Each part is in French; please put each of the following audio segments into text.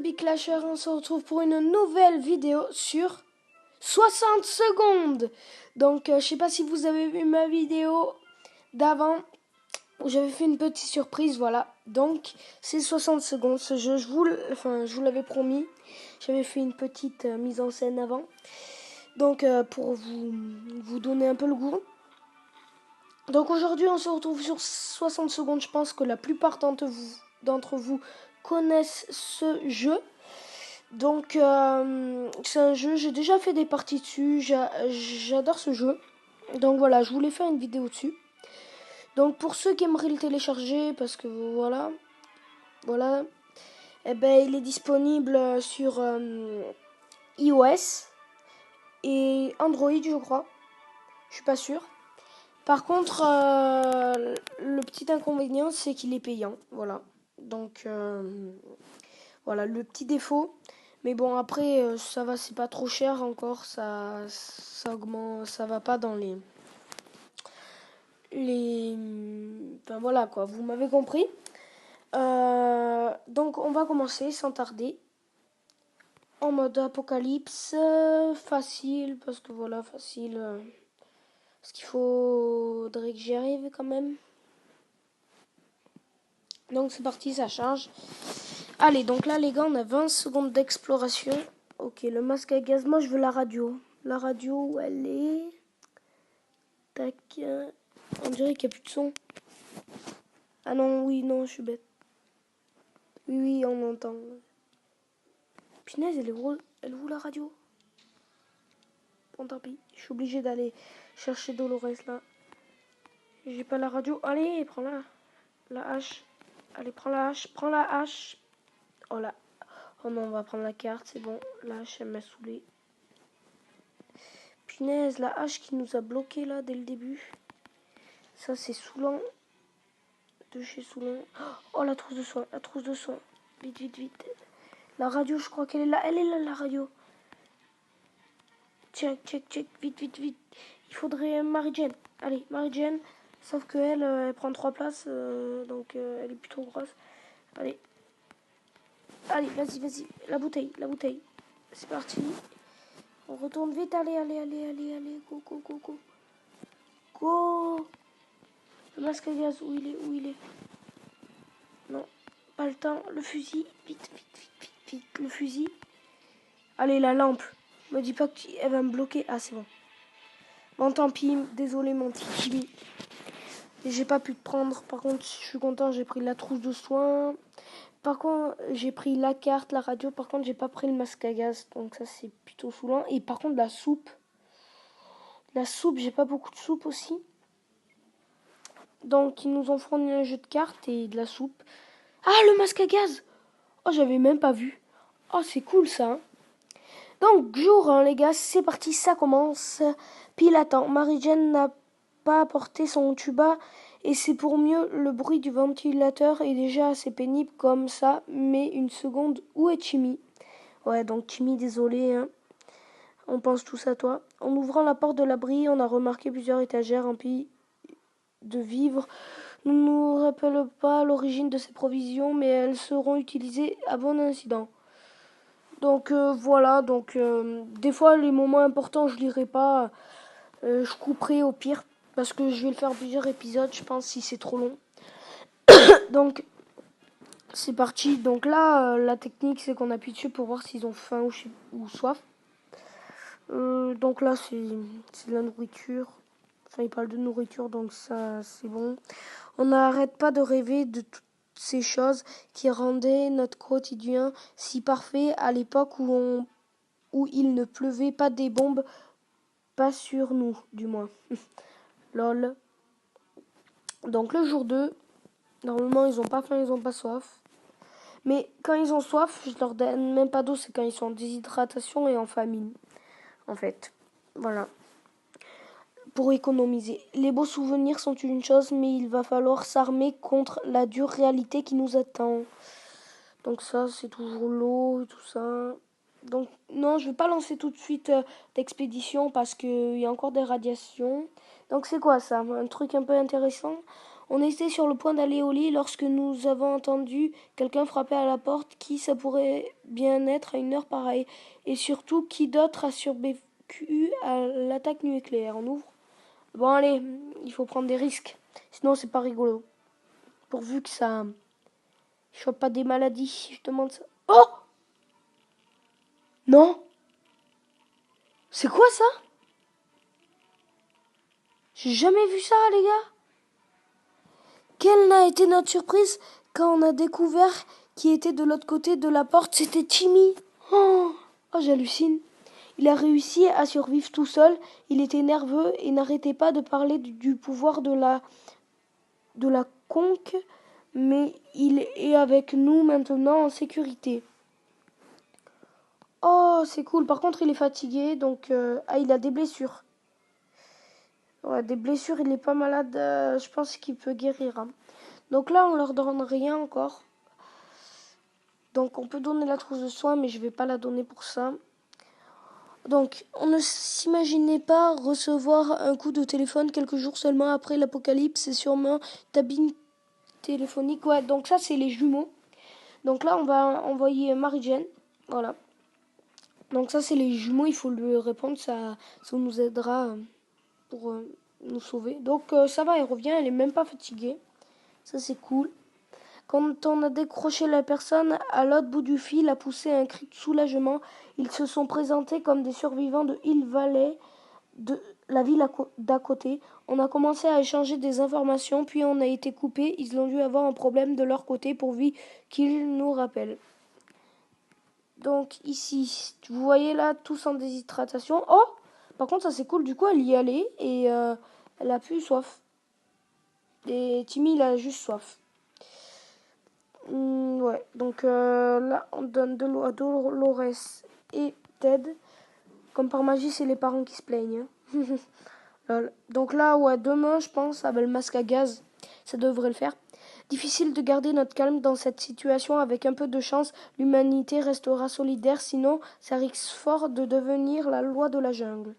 Big Clasher, on se retrouve pour une nouvelle vidéo sur 60 secondes. Donc je sais pas si vous avez vu ma vidéo d'avant où j'avais fait une petite surprise, voilà. Donc c'est 60 secondes ce jeu, je vous l'avais promis. J'avais fait une petite mise en scène avant. Donc pour vous donner un peu le goût. Donc aujourd'hui on se retrouve sur 60 secondes. Je pense que la plupart d'entre vous connaissent ce jeu. Donc c'est un jeu, j'ai déjà fait des parties dessus, j'adore ce jeu. Donc voilà, je voulais faire une vidéo dessus. Donc pour ceux qui aimeraient le télécharger, parce que voilà, eh ben il est disponible sur iOS et Android, je crois. Je suis pas sûre. Par contre, le petit inconvénient, c'est qu'il est payant, voilà. Donc voilà, le petit défaut. Mais bon, après, ça va, c'est pas trop cher encore. Ça augmente, ça va pas dans enfin voilà quoi, vous m'avez compris. Donc on va commencer sans tarder. En mode apocalypse, facile, parce que voilà, facile. Parce qu'il faudrait que j'y arrive quand même. Donc c'est parti, ça charge. Allez, donc là les gars, on a 20 secondes d'exploration. Ok, le masque à gaz, moi je veux la radio. La radio, où elle est? Tac. On dirait qu'il n'y a plus de son. Ah non, oui, non, je suis bête. Oui, oui, on entend. Punaise, elle est où la radio? Bon, tant pis, je suis obligé d'aller chercher Dolores là. J'ai pas la radio. Allez, prends-la. La hache. Allez, prends la hache. Prends la hache. Oh là. Oh non, on va prendre la carte, c'est bon. La hache, elle m'a saoulé. Punaise, la hache qui nous a bloqué là dès le début. Ça, c'est saoulant. De chez Soulan. Oh, la trousse de soins. La trousse de soins. Vite, vite, vite. La radio, je crois qu'elle est là. Elle est là, la radio. Check, check, check. Vite, vite, vite. Il faudrait Marie-Jane. Allez, Marie-Jane. Sauf qu'elle, elle prend 3 places. Donc, elle est plutôt grosse. Allez. Allez, vas-y, vas-y. La bouteille, la bouteille. C'est parti. On retourne vite. Allez, allez, allez, allez, allez. Go, go, go, go. Go. Le masque à gaz, où il est, où il est? Non, pas le temps. Le fusil. Vite, vite, vite, vite, vite. Le fusil. Allez, la lampe. Me dis pas qu'elle va me bloquer. Ah, c'est bon. Bon, tant pis. Désolé, mon petit Jimmy. J'ai pas pu te prendre. Par contre, je suis content. J'ai pris la trousse de soins. Par contre, j'ai pris la carte, la radio. Par contre, j'ai pas pris le masque à gaz. Donc, ça, c'est plutôt saoulant. Et par contre, la soupe. La soupe, j'ai pas beaucoup de soupe aussi. Donc, ils nous ont fourni un jeu de cartes et de la soupe. Ah, le masque à gaz! Oh, j'avais même pas vu. Oh, c'est cool ça. Hein. Donc, jour 1, les gars, c'est parti, ça commence. Pile attend. Marie-Jane n'a pas apporté son tuba et c'est pour mieux. Le bruit du ventilateur est déjà assez pénible comme ça. Mais une seconde, où est Timmy? Ouais, donc Timmy, désolé. Hein. On pense tous à toi. En ouvrant la porte de l'abri, on a remarqué plusieurs étagères remplies de vivres. Nous ne nous rappelons pas l'origine de ces provisions, mais elles seront utilisées à bon incident. Donc voilà, donc des fois les moments importants je lirai pas, je couperai au pire, parce que je vais le faire en plusieurs épisodes, je pense, si c'est trop long. Donc c'est parti, donc là la technique c'est qu'on appuie dessus pour voir s'ils ont faim ou soif. Donc là c'est de la nourriture. Enfin, il parle de nourriture, donc ça, c'est bon. On n'arrête pas de rêver de toutes ces choses qui rendaient notre quotidien si parfait à l'époque où il ne pleuvait pas des bombes, pas sur nous, du moins. Lol. Donc le jour 2, normalement, ils ont pas faim, ils ont pas soif. Mais quand ils ont soif, je leur donne même pas d'eau, c'est quand ils sont en déshydratation et en famine, en fait. Voilà. Pour économiser. Les beaux souvenirs sont une chose, mais il va falloir s'armer contre la dure réalité qui nous attend. Donc ça, c'est toujours l'eau et tout ça. Donc non, je vais pas lancer tout de suite d'expédition parce qu'il y a encore des radiations. Donc c'est quoi ça? Un truc un peu intéressant. On était sur le point d'aller au lit lorsque nous avons entendu quelqu'un frapper à la porte. Qui ça pourrait bien être à une heure pareille? Et surtout, qui d'autre a survécu à l'attaque nucléaire? On ouvre. Bon allez, il faut prendre des risques. Sinon c'est pas rigolo. Pourvu que ça chope pas des maladies. Je demande ça. Oh! Non! C'est quoi ça? J'ai jamais vu ça, les gars. Quelle n'a été notre surprise quand on a découvert qui était de l'autre côté de la porte? C'était Timmy. Oh, j'hallucine. Il a réussi à survivre tout seul. Il était nerveux et n'arrêtait pas de parler du pouvoir de la conque. Mais il est avec nous maintenant en sécurité. Oh, c'est cool. Par contre, il est fatigué, donc il a des blessures. Ouais, des blessures, il est pas malade. Je pense qu'il peut guérir. Hein. Donc là, on leur donne rien encore. Donc on peut donner la trousse de soins, mais je vais pas la donner pour ça. Donc on ne s'imaginait pas recevoir un coup de téléphone quelques jours seulement après l'apocalypse. C'est sûrement cabine téléphonique. Ouais, donc ça c'est les jumeaux. Donc là, on va envoyer Marie-Jane. Voilà. Donc ça c'est les jumeaux. Il faut lui répondre. Ça nous aidera pour nous sauver. Donc ça va, elle revient. Elle est même pas fatiguée. Ça c'est cool. Quand on a décroché la personne à l'autre bout du fil a poussé un cri de soulagement. Ils se sont présentés comme des survivants de Hill Valley, de la ville d'à côté. On a commencé à échanger des informations, puis on a été coupé. Ils ont dû avoir un problème de leur côté pourvu qu'ils nous rappellent. Donc ici, vous voyez là, tous en déshydratation. Oh, par contre ça c'est cool, du coup elle y allait et elle a plus soif. Et Timmy il a juste soif. Ouais, donc là on donne de l'eau à Dolores et Ted. Comme par magie, c'est les parents qui se plaignent. Donc là, ouais, demain, je pense, avec le masque à gaz, ça devrait le faire. Difficile de garder notre calme dans cette situation. Avec un peu de chance, l'humanité restera solidaire. Sinon, ça risque fort de devenir la loi de la jungle.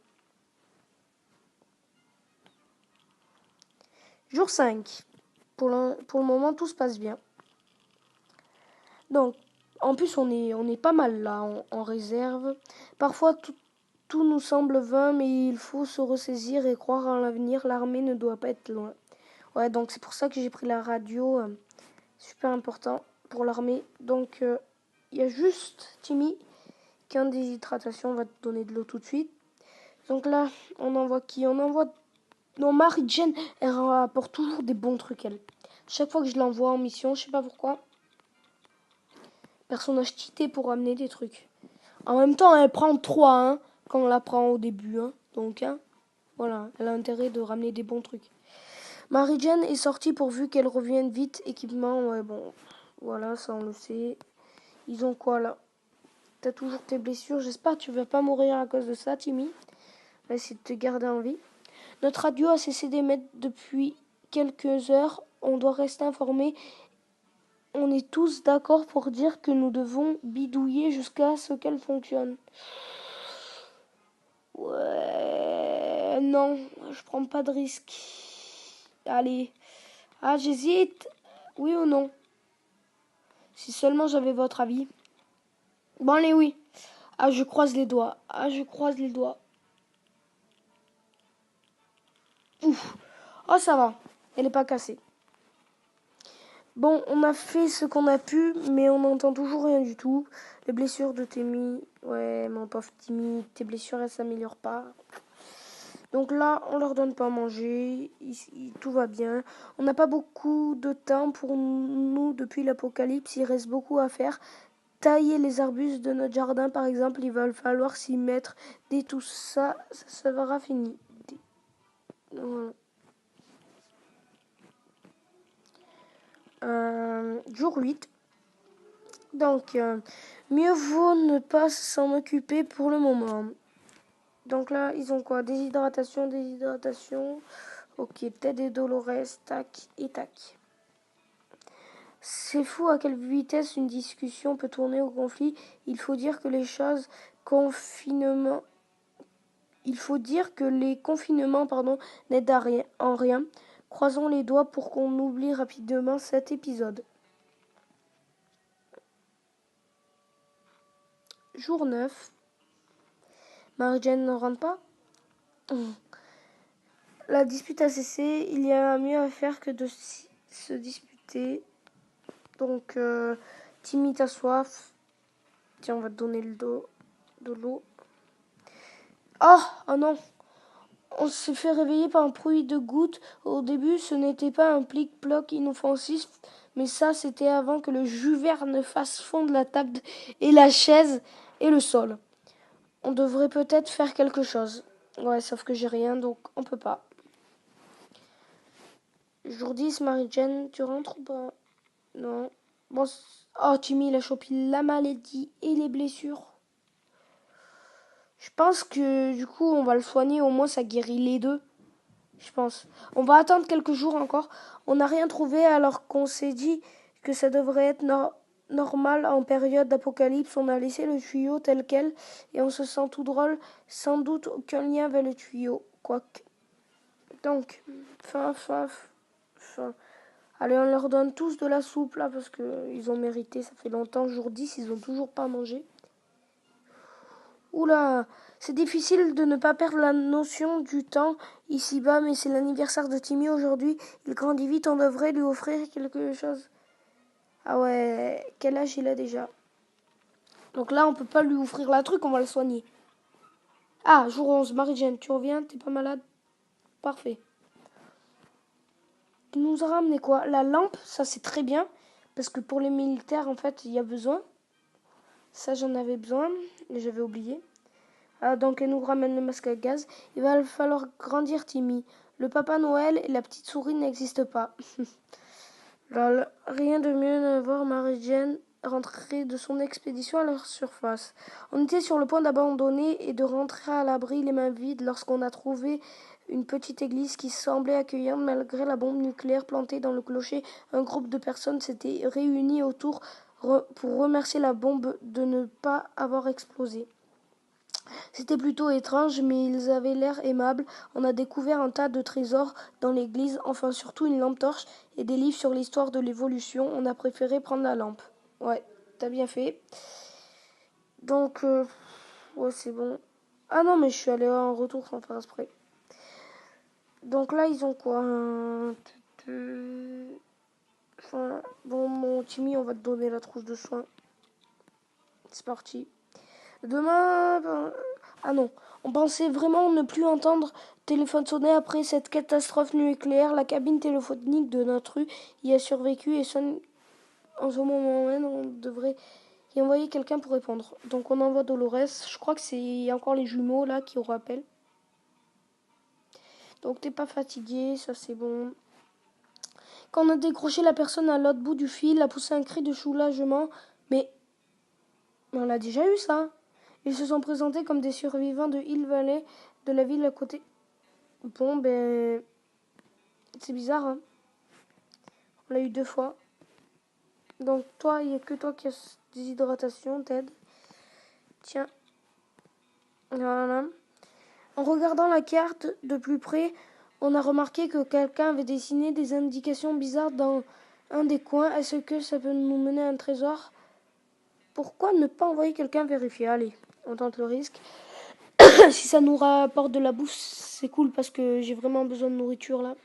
Jour 5. Pour le moment, tout se passe bien. Donc, en plus, on est pas mal là, en réserve. Parfois, tout nous semble vain, mais il faut se ressaisir et croire en l'avenir. L'armée ne doit pas être loin. Ouais, donc c'est pour ça que j'ai pris la radio. Super important pour l'armée. Donc, il y a juste Timmy qui est en déshydratation. On va te donner de l'eau tout de suite. Donc là, on envoie qui? On envoie... Non, Marie-Jane, elle rapporte toujours des bons trucs, elle. Chaque fois que je l'envoie en mission, je sais pas pourquoi. Personnage cheaté pour amener des trucs. En même temps, elle prend 3, hein, quand on la prend au début. Hein. Donc, hein, voilà, elle a intérêt de ramener des bons trucs. Marie-Jane est sortie pourvu qu'elle revienne vite. Équipement, ouais, bon, voilà, ça on le sait. Ils ont quoi là? T'as toujours tes blessures. J'espère que tu vas pas mourir à cause de ça, Timmy. On va essayer de te garder en vie. Notre radio a cessé d'émettre depuis quelques heures. On doit rester informé. On est tous d'accord pour dire que nous devons bidouiller jusqu'à ce qu'elle fonctionne. Ouais, non, je prends pas de risque. Allez. Ah, j'hésite. Oui ou non? Si seulement j'avais votre avis. Bon, allez, oui. Ah, je croise les doigts. Ah, je croise les doigts. Ouf. Oh, ça va. Elle est pas cassée. Bon, on a fait ce qu'on a pu, mais on n'entend toujours rien du tout. Les blessures de Timmy. Ouais, mon pauvre Timmy, tes blessures, elles s'améliorent pas. Donc là, on leur donne pas à manger. Tout va bien. On n'a pas beaucoup de temps pour nous depuis l'apocalypse. Il reste beaucoup à faire. Tailler les arbustes de notre jardin, par exemple, il va falloir s'y mettre. Dès tout ça, ça sera fini. Voilà. Jour 8. Donc, mieux vaut ne pas s'en occuper pour le moment. Donc là, ils ont quoi? Déshydratation. Ok, Ted et Dolores, tac et tac. C'est fou à quelle vitesse une discussion peut tourner au conflit. Il faut dire que les confinements, n'aident en rien. Croisons les doigts pour qu'on oublie rapidement cet épisode. Jour 9. Marie-Jane ne rentre pas. La dispute a cessé. Il y a mieux à faire que de se disputer. Donc, Timmy, t'as soif. Tiens, on va te donner de l'eau. Oh non! On s'est fait réveiller par un bruit de gouttes. Au début, ce n'était pas un plic-ploc inoffensif, mais ça, c'était avant que le jus vert ne fasse fondre la table et la chaise et le sol. On devrait peut-être faire quelque chose. Ouais, sauf que j'ai rien, donc on peut pas. Jour 10, Marie-Jane, tu rentres ou pas? Non. Bon, oh, Timmy, il a chopé la maladie et les blessures. Je pense que du coup, on va le soigner, au moins ça guérit les deux. Je pense. On va attendre quelques jours encore. On n'a rien trouvé alors qu'on s'est dit que ça devrait être normal en période d'apocalypse. On a laissé le tuyau tel quel et on se sent tout drôle. Sans doute aucun lien avec le tuyau. Quoique. Donc, fin. Allez, on leur donne tous de la soupe là parce qu'ils ont mérité. Ça fait longtemps, jour 10, ils ont toujours pas mangé. Oula, c'est difficile de ne pas perdre la notion du temps ici-bas, mais c'est l'anniversaire de Timmy aujourd'hui. Il grandit vite, on devrait lui offrir quelque chose. Ah ouais, quel âge il a déjà? Donc là, on peut pas lui offrir la truc, on va le soigner. Ah, jour 11, Marie-Jane, tu reviens, t'es pas malade? Parfait. Tu nous a ramené quoi? La lampe, ça c'est très bien, parce que pour les militaires, en fait, il y a besoin. Ça, j'en avais besoin, mais j'avais oublié. Ah, donc elle nous ramène le masque à gaz. Il va falloir grandir Timmy. Le Papa Noël et la petite souris n'existent pas. Lol. Rien de mieux de voir Marie-Jane rentrer de son expédition à la surface. On était sur le point d'abandonner et de rentrer à l'abri les mains vides lorsqu'on a trouvé une petite église qui semblait accueillante malgré la bombe nucléaire plantée dans le clocher. Un groupe de personnes s'était réuni autour pour remercier la bombe de ne pas avoir explosé. C'était plutôt étrange, mais ils avaient l'air aimables. On a découvert un tas de trésors dans l'église, enfin surtout une lampe torche et des livres sur l'histoire de l'évolution. On a préféré prendre la lampe. Ouais, t'as bien fait. Donc, ouais, c'est bon. Ah non, mais je suis allée en retour sans faire exprès. Donc là, ils ont quoi? Enfin, bon, mon Timmy, on va te donner la trousse de soins. C'est parti. Demain, ah non, on pensait vraiment ne plus entendre téléphone sonner après cette catastrophe nucléaire. La cabine téléphonique de notre rue y a survécu et sonne en ce moment même. On devrait y envoyer quelqu'un pour répondre. Donc on envoie Dolores. Je crois que c'est encore les jumeaux là qui nous rappellent. Donc t'es pas fatigué, ça c'est bon. Quand on a décroché la personne à l'autre bout du fil, a poussé un cri de soulagement. Mais on l'a déjà eu ça. Ils se sont présentés comme des survivants de Hill Valley, de la ville à côté. Bon, ben, c'est bizarre, hein. On l'a eu 2 fois. Donc toi, il n'y a que toi qui as des hydratations, Ted. Tiens. Voilà. En regardant la carte de plus près, on a remarqué que quelqu'un avait dessiné des indications bizarres dans un des coins. Est-ce que ça peut nous mener à un trésor? Pourquoi ne pas envoyer quelqu'un vérifier? Allez, on tente le risque. Si ça nous rapporte de la bouffe, c'est cool parce que j'ai vraiment besoin de nourriture là.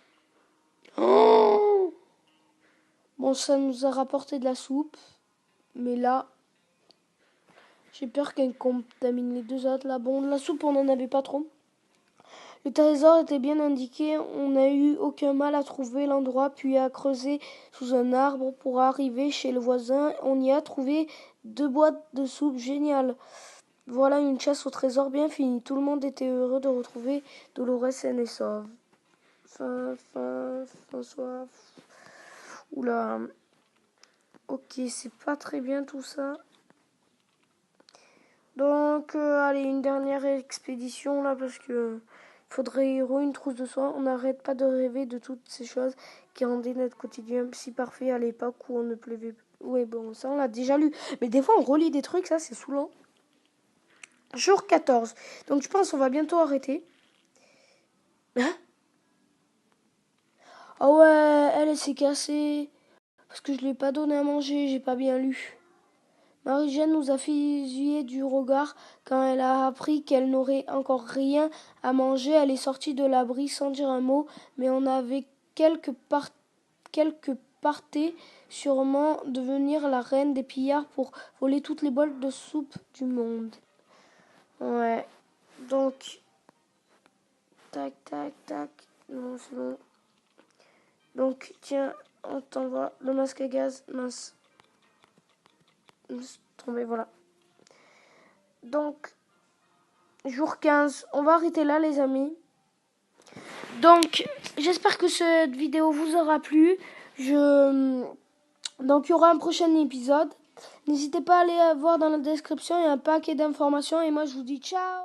Oh, bon, ça nous a rapporté de la soupe. Mais là, j'ai peur qu'elle contamine les 2 autres là. Bon, la soupe, on n'en avait pas trop. Le trésor était bien indiqué. On n'a eu aucun mal à trouver l'endroit, puis à creuser sous un arbre pour arriver chez le voisin. On y a trouvé 2 boîtes de soupe géniales. Voilà une chasse au trésor bien finie. Tout le monde était heureux de retrouver Dolores saine et sauve. François. Oula. Ok, c'est pas très bien tout ça. Donc, allez, une dernière expédition là, parce que faudrait une trousse de soins. On n'arrête pas de rêver de toutes ces choses qui rendaient notre quotidien si parfait à l'époque où on ne pleuvait pas. Oui, bon, ça on l'a déjà lu. Mais des fois on relit des trucs, ça c'est saoulant. Jour 14. Donc je pense qu'on va bientôt arrêter. Hein? Ah ouais, elle s'est cassée. Parce que je lui ai pas donné à manger, j'ai pas bien lu. Marie-Jeanne nous a fusillé du regard quand elle a appris qu'elle n'aurait encore rien à manger. Elle est sortie de l'abri sans dire un mot, mais on avait quelques partait sûrement devenir la reine des pillards pour voler toutes les bols de soupe du monde. Ouais, donc, tac, tac, tac, non, c'est bon. Donc, tiens, on t'envoie le masque à gaz, mince. Tombé, voilà. Donc, jour 15, on va arrêter là, les amis. Donc, j'espère que cette vidéo vous aura plu. Donc, il y aura un prochain épisode. N'hésitez pas à aller voir dans la description, il y a un paquet d'informations. Et moi, je vous dis ciao!